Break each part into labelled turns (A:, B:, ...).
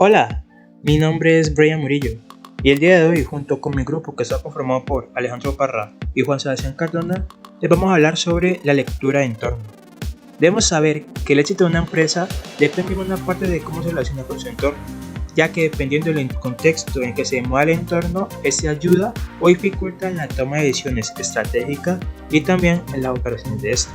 A: Hola, mi nombre es Brian Murillo y el día de hoy, junto con mi grupo que está conformado por Alejandro Parra y Juan Sebastián Cardona, les vamos a hablar sobre la lectura de entorno. Debemos saber que el éxito de una empresa depende en una parte de cómo se relaciona con su entorno, ya que dependiendo del contexto en que se mueva el entorno, este ayuda o dificulta en la toma de decisiones estratégicas y también en las operaciones de esta.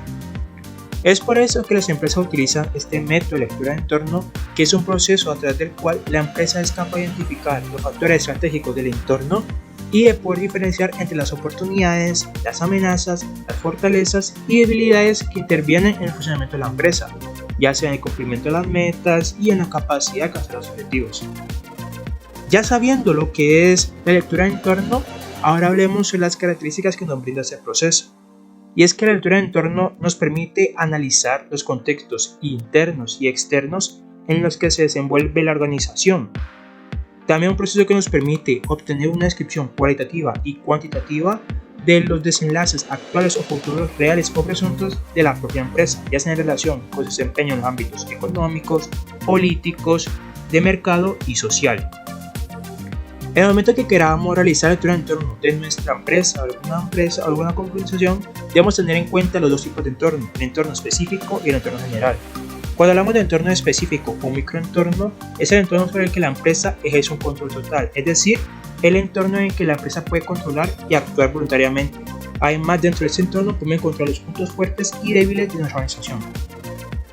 A: Es por eso que las empresas utilizan este método de lectura de entorno, que es un proceso a través del cual la empresa es capaz de identificar los factores estratégicos del entorno y de poder diferenciar entre las oportunidades, las amenazas, las fortalezas y debilidades que intervienen en el funcionamiento de la empresa, ya sea en el cumplimiento de las metas y en la capacidad de alcanzar los objetivos. Ya sabiendo lo que es la lectura de entorno, ahora hablemos sobre las características que nos brinda este proceso. Y es que la lectura de entorno nos permite analizar los contextos internos y externos en los que se desenvuelve la organización. También un proceso que nos permite obtener una descripción cualitativa y cuantitativa de los desenlaces actuales o futuros reales o presuntos de la propia empresa, ya sea en relación con su desempeño en los ámbitos económicos, políticos, de mercado y social. En el momento que queramos realizar la lectura de entorno de nuestra empresa o alguna organización, debemos tener en cuenta los dos tipos de entorno, el entorno específico y el entorno general. Cuando hablamos de entorno específico o microentorno, es el entorno sobre el que la empresa ejerce un control total, es decir, el entorno en el que la empresa puede controlar y actuar voluntariamente. Además, dentro de ese entorno podemos encontrar los puntos fuertes y débiles de nuestra organización.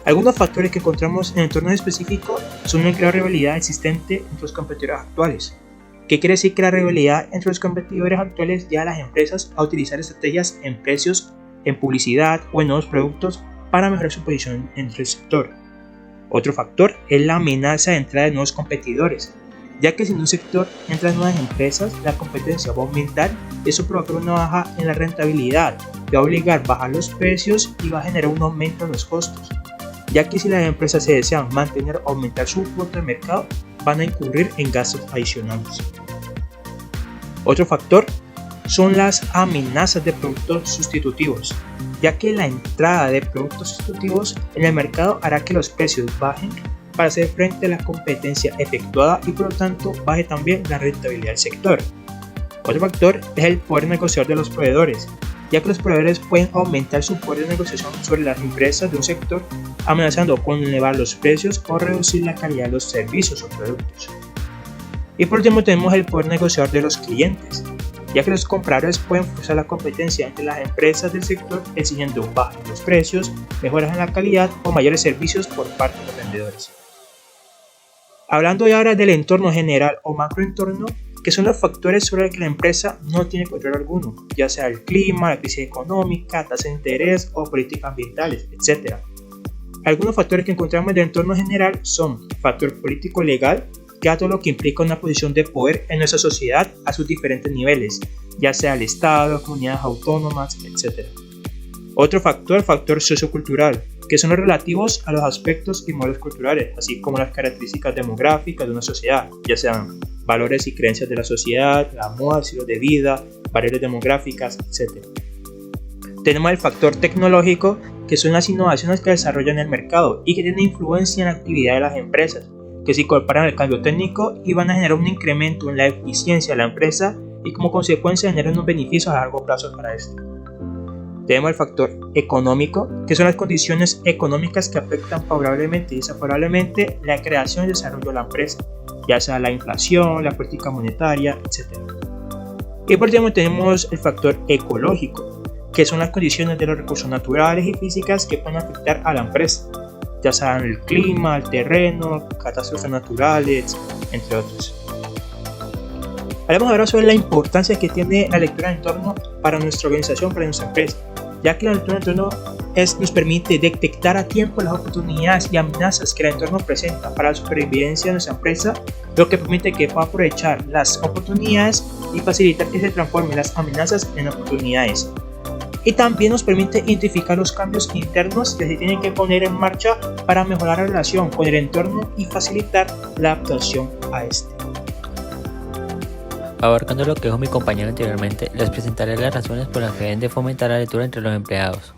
A: Algunos factores que encontramos en el entorno específico son una clara rivalidad existente entre los competidores actuales. ¿Qué quiere decir? Que la rivalidad entre los competidores actuales lleva a las empresas a utilizar estrategias en precios, en publicidad o en nuevos productos para mejorar su posición entre el sector. Otro factor es la amenaza de entrada de nuevos competidores, ya que si en un sector entran nuevas empresas, la competencia va a aumentar y eso provoca una baja en la rentabilidad, que va a obligar a bajar los precios y va a generar un aumento en los costos, ya que si las empresas se desean mantener o aumentar su cuota de mercado, van a incurrir en gastos adicionales. Otro factor son las amenazas de productos sustitutivos, ya que la entrada de productos sustitutivos en el mercado hará que los precios bajen para hacer frente a la competencia efectuada y por lo tanto baje también la rentabilidad del sector. Otro factor es el poder negociador de los proveedores, ya que los proveedores pueden aumentar su poder de negociación sobre las empresas de un sector, amenazando con elevar los precios o reducir la calidad de los servicios o productos. Y por último tenemos el poder negociador de los clientes, ya que los compradores pueden forzar la competencia entre las empresas del sector exigiendo bajar los precios, mejoras en la calidad o mayores servicios por parte de los vendedores. Hablando ya ahora del entorno general o macroentorno, que son los factores sobre los que la empresa no tiene control alguno, ya sea el clima, la crisis económica, tasa de interés o políticas ambientales, etc. Algunos factores que encontramos del entorno general son factor político-legal, que da todo lo que implica una posición de poder en nuestra sociedad a sus diferentes niveles, ya sea el Estado, comunidades autónomas, etc. Otro factor sociocultural, que son los relativos a los aspectos y modelos culturales, así como las características demográficas de una sociedad, ya sean valores y creencias de la sociedad, la moda, estilo de vida, variables demográficas, etc. Tenemos el factor tecnológico, que son las innovaciones que desarrollan el mercado y que tienen influencia en la actividad de las empresas, que se incorporan al cambio técnico y van a generar un incremento en la eficiencia de la empresa y como consecuencia generan unos beneficios a largo plazo para esto. Tenemos el factor económico, que son las condiciones económicas que afectan favorablemente y desfavorablemente la creación y desarrollo de la empresa, ya sea la inflación, la política monetaria, etc. Y por último tenemos el factor ecológico, que son las condiciones de los recursos naturales y físicas que pueden afectar a la empresa, ya sean el clima, el terreno, catástrofes naturales, entre otros. Hablemos ahora sobre la importancia que tiene la lectura de entorno para nuestra organización, para nuestra empresa, ya que la lectura de entorno nos permite detectar a tiempo las oportunidades y amenazas que el entorno presenta para la supervivencia de nuestra empresa, lo que permite que pueda aprovechar las oportunidades y facilitar que se transformen las amenazas en oportunidades. Y también nos permite identificar los cambios internos que se tienen que poner en marcha para mejorar la relación con el entorno y facilitar la adaptación a este.
B: Abarcando lo que dijo mi compañero anteriormente, les presentaré las razones por las que deben de fomentar la lectura entre los empleados.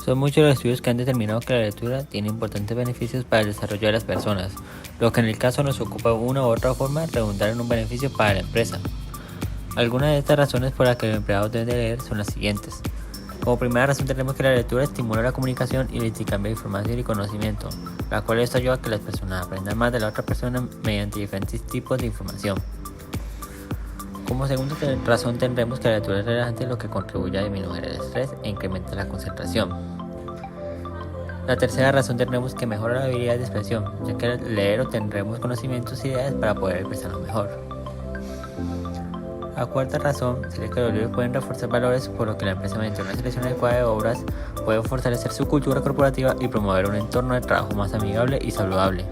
B: Son muchos los estudios que han determinado que la lectura tiene importantes beneficios para el desarrollo de las personas, lo que en el caso nos ocupa de una u otra forma redundar en un beneficio para la empresa. Algunas de estas razones por las que los empleados deben de leer son las siguientes. Como primera razón tenemos que la lectura estimula la comunicación y el intercambio de información y conocimiento, la cual esto ayuda a que las personas aprendan más de la otra persona mediante diferentes tipos de información. Como segunda razón tendremos que la lectura es relajante, lo que contribuye a disminuir el estrés e incrementa la concentración. La tercera razón tendremos que mejora la habilidad de expresión, ya que al leer obtendremos conocimientos e ideas para poder expresarnos mejor. La cuarta razón sería que los libros pueden reforzar valores, por lo que la empresa mediante una selección adecuada de obras puede fortalecer su cultura corporativa y promover un entorno de trabajo más amigable y saludable.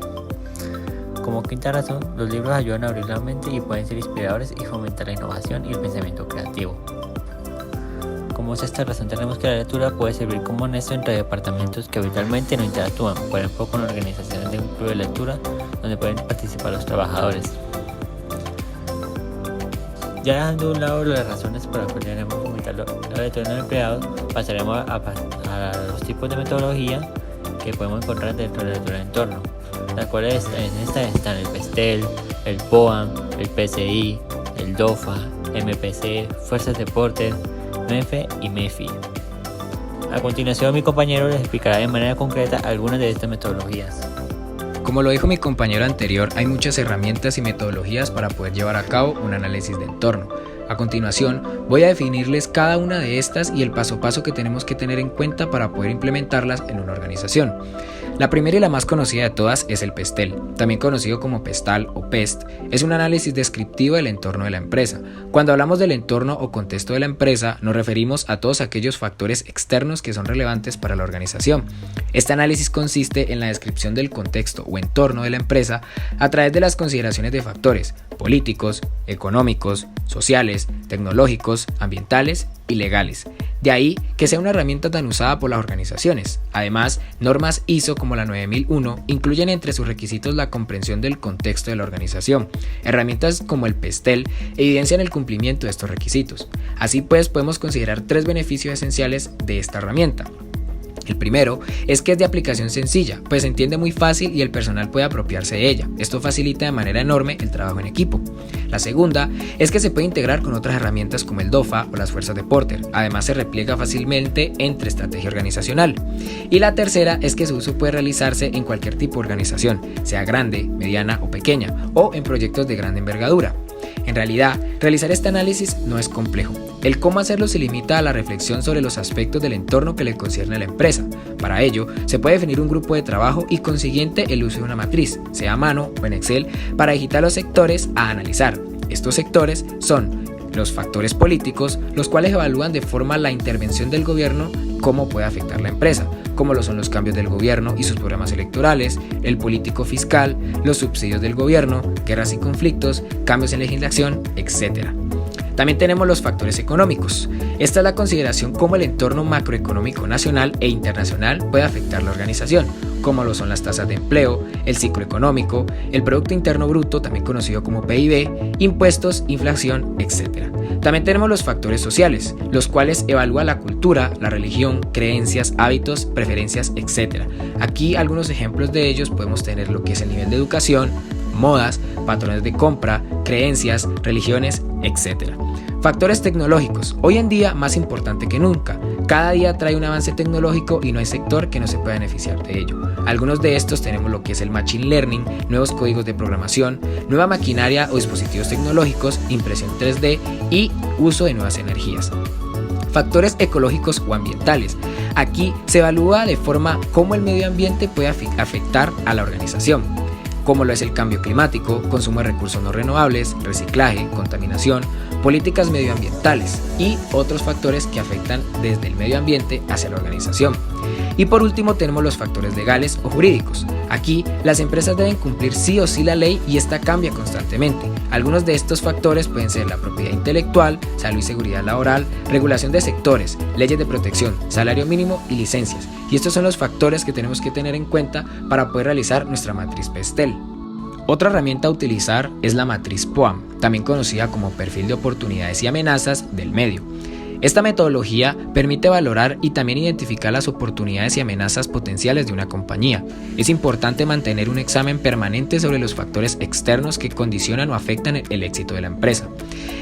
B: Como quinta razón, los libros ayudan a abrir la mente y pueden ser inspiradores y fomentar la innovación y el pensamiento creativo. Como sexta razón tenemos que la lectura puede servir como nexo entre departamentos que habitualmente no interactúan, por ejemplo con organizaciones de un club de lectura donde pueden participar los trabajadores. Ya dejando de un lado las razones por las que tenemos que fomentar la lectura en los empleados, pasaremos a los tipos de metodología que podemos encontrar dentro de la lectura de entorno, las cuales en esta están el PESTEL, el POAM, el PCI, el DOFA, MPC, Fuerzas de Porter, MEFE y MEFI. A continuación mi compañero les explicará de manera concreta algunas de estas metodologías.
C: Como lo dijo mi compañero anterior, hay muchas herramientas y metodologías para poder llevar a cabo un análisis de entorno. A continuación, voy a definirles cada una de estas y el paso a paso que tenemos que tener en cuenta para poder implementarlas en una organización. La primera y la más conocida de todas es el PESTEL, también conocido como PESTAL o PEST. Es un análisis descriptivo del entorno de la empresa. Cuando hablamos del entorno o contexto de la empresa, nos referimos a todos aquellos factores externos que son relevantes para la organización. Este análisis consiste en la descripción del contexto o entorno de la empresa a través de las consideraciones de factores políticos, económicos, sociales, tecnológicos, ambientales y legales. De ahí que sea una herramienta tan usada por las organizaciones. Además, normas ISO como la 9001 incluyen entre sus requisitos la comprensión del contexto de la organización. Herramientas como el PESTEL evidencian el cumplimiento de estos requisitos. Así pues, podemos considerar tres beneficios esenciales de esta herramienta. El primero es que es de aplicación sencilla, pues se entiende muy fácil y el personal puede apropiarse de ella. Esto facilita de manera enorme el trabajo en equipo. La segunda es que se puede integrar con otras herramientas como el DOFA o las fuerzas de Porter. Además se repliega fácilmente entre estrategia organizacional. Y la tercera es que su uso puede realizarse en cualquier tipo de organización, sea grande, mediana o pequeña, o en proyectos de gran envergadura. En realidad, realizar este análisis no es complejo. El cómo hacerlo se limita a la reflexión sobre los aspectos del entorno que le concierne a la empresa. Para ello, se puede definir un grupo de trabajo y consiguiente el uso de una matriz, sea a mano o en Excel, para digitar los sectores a analizar. Estos sectores son los factores políticos, los cuales evalúan de forma la intervención del gobierno, cómo puede afectar la empresa, como lo son los cambios del gobierno y sus programas electorales, el político fiscal, los subsidios del gobierno, guerras y conflictos, cambios en legislación, etc. También tenemos los factores económicos. Esta es la consideración cómo el entorno macroeconómico nacional e internacional puede afectar la organización, como lo son las tasas de empleo, el ciclo económico, el Producto Interno Bruto, también conocido como PIB, impuestos, inflación, etc. También tenemos los factores sociales, los cuales evalúan la cultura, la religión, creencias, hábitos, preferencias, etc. Aquí algunos ejemplos de ellos podemos tener lo que es el nivel de educación, modas, patrones de compra, creencias, religiones, etc. Factores tecnológicos. Hoy en día más importante que nunca. Cada día trae un avance tecnológico y no hay sector que no se pueda beneficiar de ello. Algunos de estos tenemos lo que es el Machine Learning, nuevos códigos de programación, nueva maquinaria o dispositivos tecnológicos, impresión 3D y uso de nuevas energías. Factores ecológicos o ambientales. Aquí se evalúa de forma cómo el medio ambiente puede afectar a la organización, como lo es el cambio climático, consumo de recursos no renovables, reciclaje, contaminación, políticas medioambientales y otros factores que afectan desde el medio ambiente hacia la organización. Y por último tenemos los factores legales o jurídicos. Aquí las empresas deben cumplir sí o sí la ley y esta cambia constantemente. Algunos de estos factores pueden ser la propiedad intelectual, salud y seguridad laboral, regulación de sectores, leyes de protección, salario mínimo y licencias. Y estos son los factores que tenemos que tener en cuenta para poder realizar nuestra matriz PESTEL. Otra herramienta a utilizar es la matriz POAM, también conocida como perfil de oportunidades y amenazas del medio. Esta metodología permite valorar y también identificar las oportunidades y amenazas potenciales de una compañía. Es importante mantener un examen permanente sobre los factores externos que condicionan o afectan el éxito de la empresa.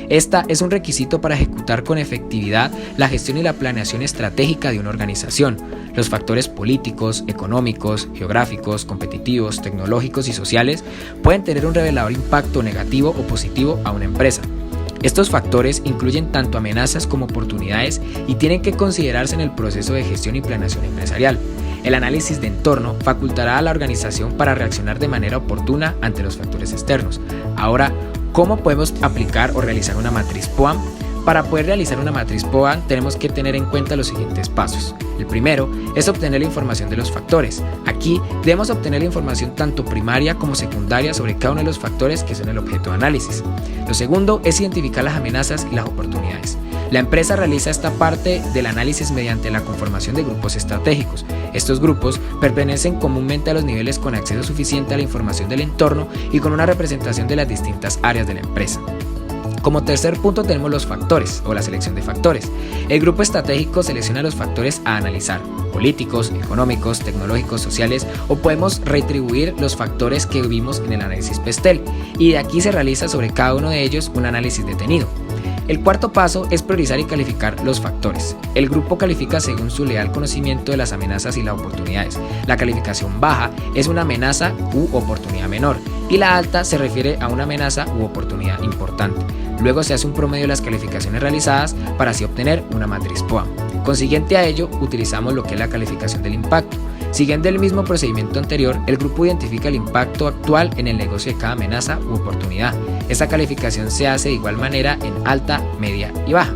C: Esta es un requisito para ejecutar con efectividad la gestión y la planeación estratégica de una organización. Los factores políticos, económicos, geográficos, competitivos, tecnológicos y sociales pueden tener un revelador impacto negativo o positivo a una empresa. Estos factores incluyen tanto amenazas como oportunidades y tienen que considerarse en el proceso de gestión y planeación empresarial. El análisis de entorno facultará a la organización para reaccionar de manera oportuna ante los factores externos. Ahora, ¿cómo podemos aplicar o realizar una matriz POAM? Para poder realizar una matriz POAM tenemos que tener en cuenta los siguientes pasos. El primero es obtener la información de los factores. Aquí debemos obtener la información tanto primaria como secundaria sobre cada uno de los factores que son el objeto de análisis. Lo segundo es identificar las amenazas y las oportunidades. La empresa realiza esta parte del análisis mediante la conformación de grupos estratégicos. Estos grupos pertenecen comúnmente a los niveles con acceso suficiente a la información del entorno y con una representación de las distintas áreas de la empresa. Como tercer punto tenemos los factores o la selección de factores. El grupo estratégico selecciona los factores a analizar, políticos, económicos, tecnológicos, sociales, o podemos retribuir los factores que vimos en el análisis PESTEL y de aquí se realiza sobre cada uno de ellos un análisis detenido. El cuarto paso es priorizar y calificar los factores. El grupo califica según su leal conocimiento de las amenazas y las oportunidades. La calificación baja es una amenaza u oportunidad menor y la alta se refiere a una amenaza u oportunidad importante. Luego se hace un promedio de las calificaciones realizadas para así obtener una matriz POAM. Consiguiente a ello, utilizamos lo que es la calificación del impacto. Siguiendo el mismo procedimiento anterior, el grupo identifica el impacto actual en el negocio de cada amenaza u oportunidad. Esta calificación se hace de igual manera en alta, media y baja.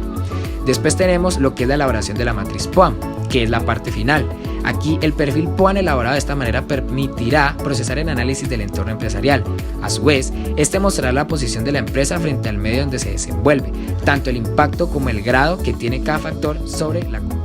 C: Después tenemos lo que es la elaboración de la matriz POAM, que es la parte final. Aquí el perfil POAM elaborado de esta manera permitirá procesar el análisis del entorno empresarial. A su vez, este mostrará la posición de la empresa frente al medio donde se desenvuelve, tanto el impacto como el grado que tiene cada factor sobre la compañía.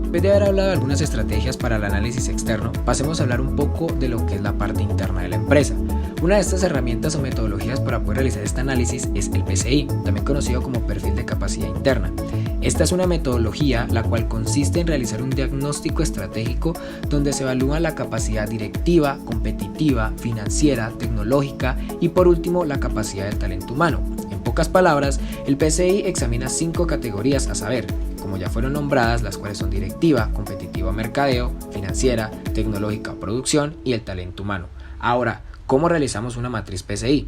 C: Después de haber hablado de algunas estrategias para el análisis externo, pasemos a hablar un poco de lo que es la parte interna de la empresa. Una de estas herramientas o metodologías para poder realizar este análisis es el PCI, también conocido como perfil de capacidad interna. Esta es una metodología la cual consiste en realizar un diagnóstico estratégico donde se evalúa la capacidad directiva, competitiva, financiera, tecnológica y por último la capacidad del talento humano. En pocas palabras, el PCI examina 5 categorías a saber, como ya fueron nombradas, las cuales son directiva, competitiva o mercadeo, financiera, tecnológica o producción y el talento humano. Ahora, ¿cómo realizamos una matriz PCI?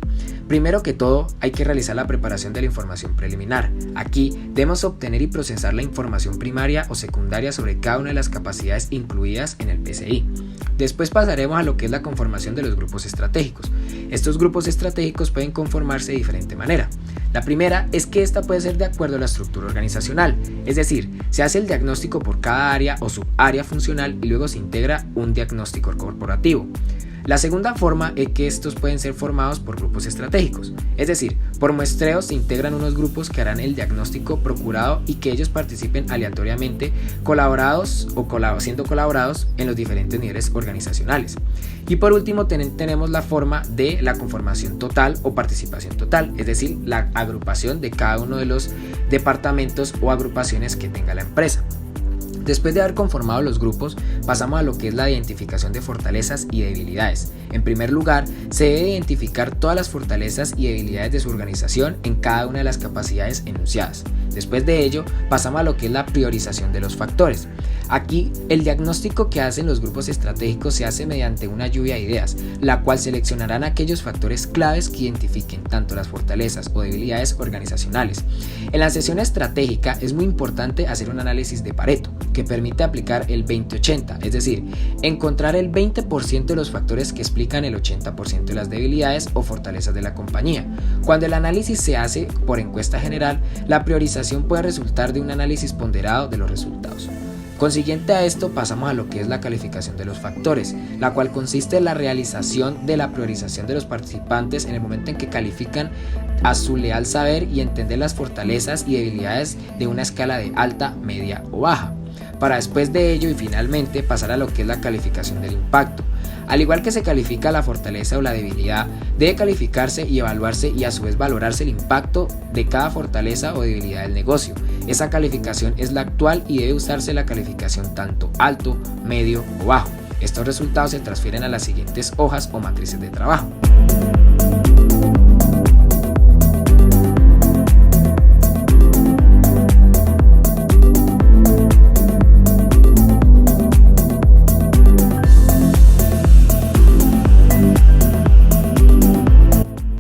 C: Primero que todo, hay que realizar la preparación de la información preliminar. Aquí debemos obtener y procesar la información primaria o secundaria sobre cada una de las capacidades incluidas en el PCI. Después pasaremos a lo que es la conformación de los grupos estratégicos. Estos grupos estratégicos pueden conformarse de diferente manera. La primera es que esta puede ser de acuerdo a la estructura organizacional, es decir, se hace el diagnóstico por cada área o subárea funcional y luego se integra un diagnóstico corporativo. La segunda forma es que estos pueden ser formados por grupos estratégicos, es decir, por muestreos se integran unos grupos que harán el diagnóstico procurado y que ellos participen aleatoriamente, colaborados o siendo colaborados en los diferentes niveles organizacionales. Y por último tenemos la forma de la conformación total o participación total, es decir, la agrupación de cada uno de los departamentos o agrupaciones que tenga la empresa. Después de haber conformado los grupos, pasamos a lo que es la identificación de fortalezas y debilidades. En primer lugar, se debe identificar todas las fortalezas y debilidades de su organización en cada una de las capacidades enunciadas. Después de ello, pasamos a lo que es la priorización de los factores. Aquí, el diagnóstico que hacen los grupos estratégicos se hace mediante una lluvia de ideas, la cual seleccionarán aquellos factores claves que identifiquen tanto las fortalezas o debilidades organizacionales. En la sesión estratégica es muy importante hacer un análisis de Pareto, que permite aplicar el 20-80, es decir, encontrar el 20% de los factores que explican el 80% de las debilidades o fortalezas de la compañía. Cuando el análisis se hace por encuesta general, la priorización puede resultar de un análisis ponderado de los resultados. Consiguiente a esto pasamos a lo que es la calificación de los factores, la cual consiste en la realización de la priorización de los participantes en el momento en que califican a su leal saber y entender las fortalezas y debilidades de una escala de alta, media o baja. para después de ello y finalmente pasar a lo que es la calificación del impacto. Al igual que se califica la fortaleza o la debilidad, debe calificarse y evaluarse y a su vez valorarse el impacto de cada fortaleza o debilidad del negocio. Esa calificación es la actual y debe usarse la calificación tanto alto, medio o bajo. Estos resultados se transfieren a las siguientes hojas o matrices de trabajo.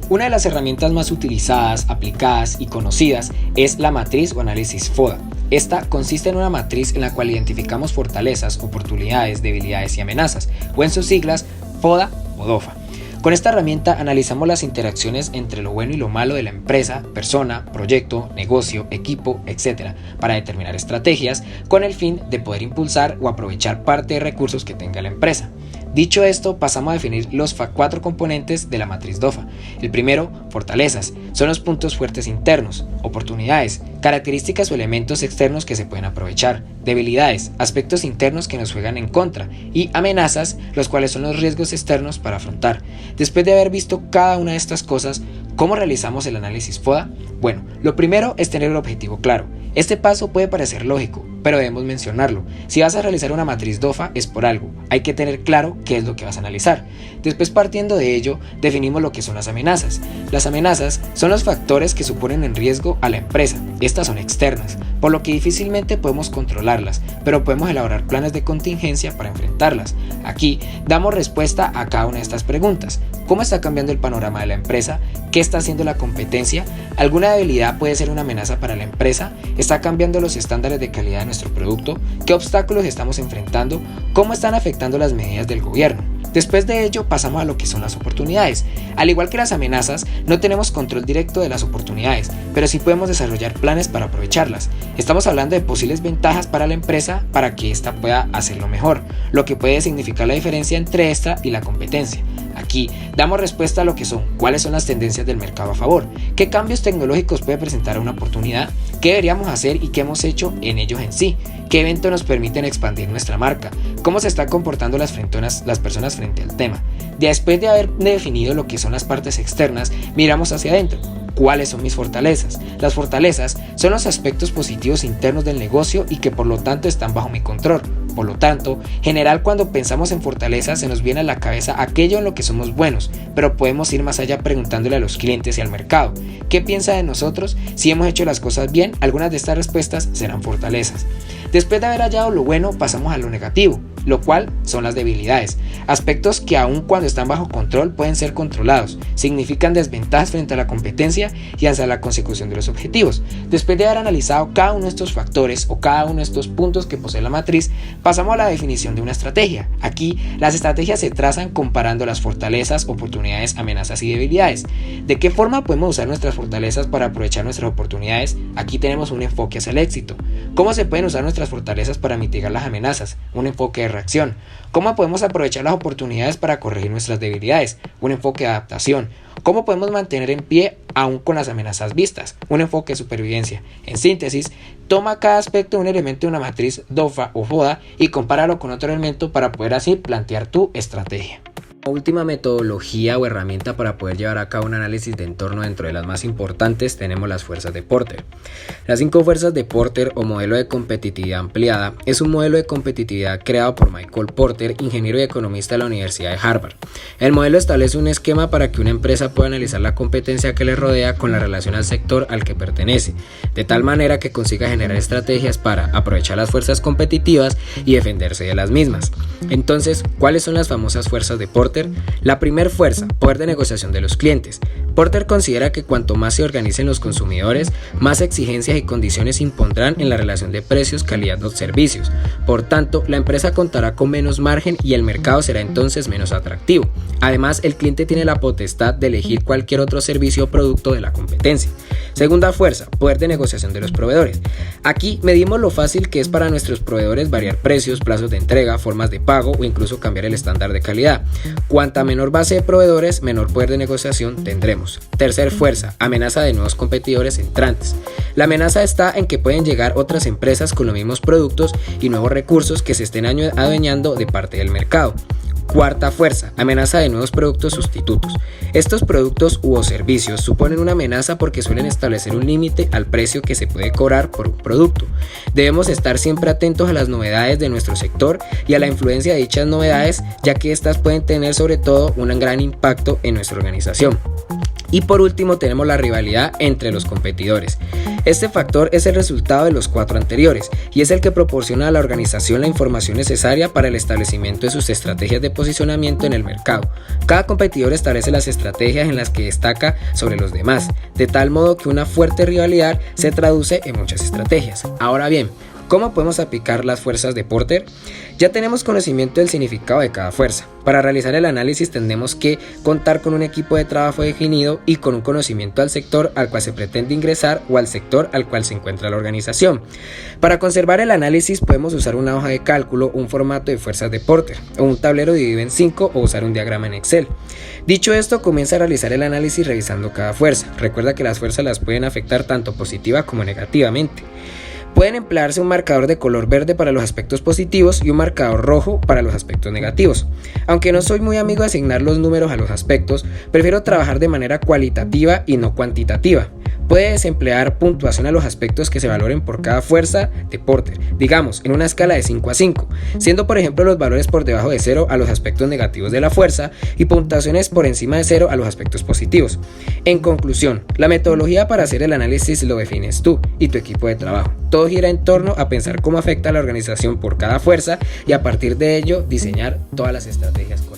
C: Una de las herramientas más utilizadas, aplicadas y conocidas es la matriz o análisis FODA. Esta consiste en una matriz en la cual identificamos fortalezas, oportunidades, debilidades y amenazas, o en sus siglas FODA o DOFA. Con esta herramienta analizamos las interacciones entre lo bueno y lo malo de la empresa, persona, proyecto, negocio, equipo, etc. para determinar estrategias con el fin de poder impulsar o aprovechar parte de recursos que tenga la empresa. Dicho esto, pasamos a definir los 4 componentes de la matriz DOFA. El primero, fortalezas, son los puntos fuertes internos, oportunidades, características o elementos externos que se pueden aprovechar, debilidades, aspectos internos que nos juegan en contra y amenazas, los cuales son los riesgos externos para afrontar. Después de haber visto cada una de estas cosas, ¿cómo realizamos el análisis FODA? Bueno, lo primero es tener el objetivo claro. Este paso puede parecer lógico, pero debemos mencionarlo. Si vas a realizar una matriz DOFA es por algo, hay que tener claro qué es lo que vas a analizar. Después, partiendo de ello, definimos lo que son las amenazas. Las amenazas son los factores que suponen en riesgo a la empresa. Estas son externas, por lo que difícilmente podemos controlarlas, pero podemos elaborar planes de contingencia para enfrentarlas. Aquí damos respuesta a cada una de estas preguntas. ¿Cómo está cambiando el panorama de la empresa? ¿Qué está haciendo la competencia? ¿Alguna debilidad puede ser una amenaza para la empresa? ¿Está cambiando los estándares de calidad de nuestro producto? ¿Qué obstáculos estamos enfrentando? ¿Cómo están afectando las medidas del gobierno? Después de ello pasamos a lo que son las oportunidades. Al igual que las amenazas, no tenemos control directo de las oportunidades, pero sí podemos desarrollar planes para aprovecharlas. Estamos hablando de posibles ventajas para la empresa para que ésta pueda hacerlo mejor, lo que puede significar la diferencia entre esta y la competencia. Aquí damos respuesta a lo que son, cuáles son las tendencias del mercado a favor, qué cambios tecnológicos puede presentar una oportunidad, qué deberíamos hacer y qué hemos hecho en ellos en sí, qué eventos nos permiten expandir nuestra marca, cómo se están comportando las personas frente al tema. Después de haber definido lo que son las partes externas, miramos hacia adentro. ¿Cuáles son mis fortalezas? Las fortalezas son los aspectos positivos internos del negocio y que por lo tanto están bajo mi control. Por lo tanto, general cuando pensamos en fortalezas se nos viene a la cabeza aquello en lo que somos buenos, pero podemos ir más allá preguntándole a los clientes y al mercado. ¿Qué piensa de nosotros? Si hemos hecho las cosas bien, algunas de estas respuestas serán fortalezas. Después de haber hallado lo bueno, pasamos a lo negativo, lo cual son las debilidades. Aspectos que aun cuando están bajo control pueden ser controlados, significan desventajas frente a la competencia y hacia la consecución de los objetivos. Después de haber analizado cada uno de estos factores o cada uno de estos puntos que posee la matriz, pasamos a la definición de una estrategia. Aquí, las estrategias se trazan comparando las fortalezas, oportunidades, amenazas y debilidades. ¿De qué forma podemos usar nuestras fortalezas para aprovechar nuestras oportunidades? Aquí tenemos un enfoque hacia el éxito. ¿Cómo se pueden usar nuestras fortalezas para mitigar las amenazas? Un enfoque de reacción. ¿Cómo podemos aprovechar las oportunidades para corregir nuestras debilidades? Un enfoque de adaptación. ¿Cómo podemos mantener en pie aún con las amenazas vistas? Un enfoque de supervivencia. En síntesis, toma cada aspecto de un elemento de una matriz DOFA o FODA y compáralo con otro elemento para poder así plantear tu estrategia. Última metodología o herramienta para poder llevar a cabo un análisis de entorno. Dentro de las más importantes tenemos las fuerzas de Porter. Las 5 fuerzas de Porter o modelo de competitividad ampliada es un modelo de competitividad creado por Michael Porter, ingeniero y economista de la Universidad de Harvard. El modelo establece un esquema para que una empresa pueda analizar la competencia que le rodea con la relación al sector al que pertenece, de tal manera que consiga generar estrategias para aprovechar las fuerzas competitivas y defenderse de las mismas. Entonces, ¿cuáles son las famosas fuerzas de Porter? La primera fuerza, poder de negociación de los clientes. Porter considera que cuanto más se organicen los consumidores, más exigencias y condiciones impondrán en la relación de precios, calidad o servicios. Por tanto, la empresa contará con menos margen y el mercado será entonces menos atractivo. Además, el cliente tiene la potestad de elegir cualquier otro servicio o producto de la competencia. Segunda fuerza, poder de negociación de los proveedores. Aquí medimos lo fácil que es para nuestros proveedores variar precios, plazos de entrega, formas de pago o incluso cambiar el estándar de calidad. Cuanta menor base de proveedores, menor poder de negociación tendremos. Tercer fuerza, amenaza de nuevos competidores entrantes. La amenaza está en que pueden llegar otras empresas con los mismos productos y nuevos recursos que se estén adueñando de parte del mercado. Cuarta fuerza, amenaza de nuevos productos sustitutos. Estos productos u servicios suponen una amenaza porque suelen establecer un límite al precio que se puede cobrar por un producto. Debemos estar siempre atentos a las novedades de nuestro sector y a la influencia de dichas novedades, ya que estas pueden tener sobre todo un gran impacto en nuestra organización. Y por último tenemos la rivalidad entre los competidores. Este factor es el resultado de los 4 anteriores y es el que proporciona a la organización la información necesaria para el establecimiento de sus estrategias de posicionamiento en el mercado. Cada competidor establece las estrategias en las que destaca sobre los demás, de tal modo que una fuerte rivalidad se traduce en muchas estrategias. Ahora bien, ¿cómo podemos aplicar las fuerzas de Porter? Ya tenemos conocimiento del significado de cada fuerza. Para realizar el análisis tenemos que contar con un equipo de trabajo definido y con un conocimiento al sector al cual se pretende ingresar o al sector al cual se encuentra la organización. Para conservar el análisis podemos usar una hoja de cálculo, un formato de fuerzas de Porter, o un tablero dividido en 5 o usar un diagrama en Excel. Dicho esto, comienza a realizar el análisis revisando cada fuerza. Recuerda que las fuerzas las pueden afectar tanto positiva como negativamente. Pueden emplearse un marcador de color verde para los aspectos positivos y un marcador rojo para los aspectos negativos. Aunque no soy muy amigo de asignar los números a los aspectos, prefiero trabajar de manera cualitativa y no cuantitativa. Puedes emplear puntuación a los aspectos que se valoren por cada fuerza de Porter, digamos, en una escala de 5 a 5, siendo por ejemplo los valores por debajo de 0 a los aspectos negativos de la fuerza y puntuaciones por encima de 0 a los aspectos positivos. En conclusión, la metodología para hacer el análisis lo defines tú y tu equipo de trabajo. Todo gira en torno a pensar cómo afecta a la organización por cada fuerza y a partir de ello diseñar todas las estrategias correctas.